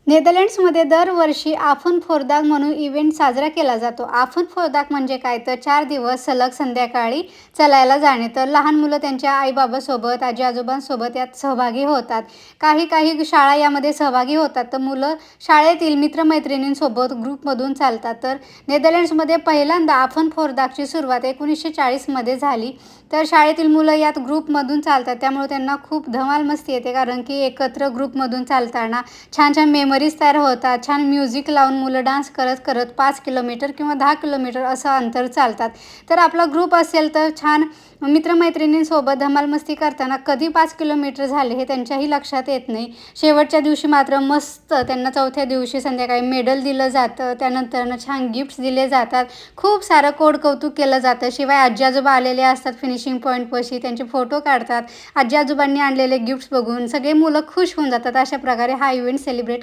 नेदरलँड्समध्ये दरवर्षी आफनफोर्दाग म्हणून इव्हेंट साजरा केला जातो. आफनफोर्दाग म्हणजे काय तर 4 दिवस सलग संध्याकाळी चालायला जाणे. तर लहान मुलं त्यांच्या आई-बाबासोबत, आजी-आजोबांसोबत यात सहभागी होतात. काही काही शाळा यामध्ये सहभागी होतात. तर मुलं शाळेतील मित्र-मैत्रिणींसोबत ग्रुपमधून चालतात. तर नेदरलँड्समध्ये पहिल्यांदा आफनफोर्दागची सुरुवात 1940 मध्ये झाली. तर शाळेतील मुलं यात ग्रुपमधून चालतात. त्यामुळे त्यांना खूप धमाल मस्ती येते, कारण की एकत्र ग्रुपमधून चालताना छान छान मेमरीज तयार होतात. छान म्युझिक लावून मुलं डान्स करत करत 5 किलोमीटर किंवा 10 किलोमीटर असं अंतर चालतात. तर आपला ग्रुप असेल तर छान मित्रमैत्रिणींसोबत धमाल मस्ती करताना कधी 5 किलोमीटर झाले हे त्यांच्याही लक्षात येत नाही. शेवटच्या दिवशी मात्र मस्त त्यांना चौथ्या दिवशी संध्याकाळी मेडल दिलं जातं. त्यानंतर छान गिफ्ट्स दिले जातात. खूप सारं कौतुक केलं जातं. शिवाय आजी-आजोबा आलेले असतात फिनिशिंग पॉईंटपाशी, त्यांचे फोटो काढतात. आजी-आजोबांनी आणलेले गिफ्ट्स बघून सगळे मुलं खुश होऊन जातात. अशा प्रकारे हा इव्हेंट सेलिब्रेट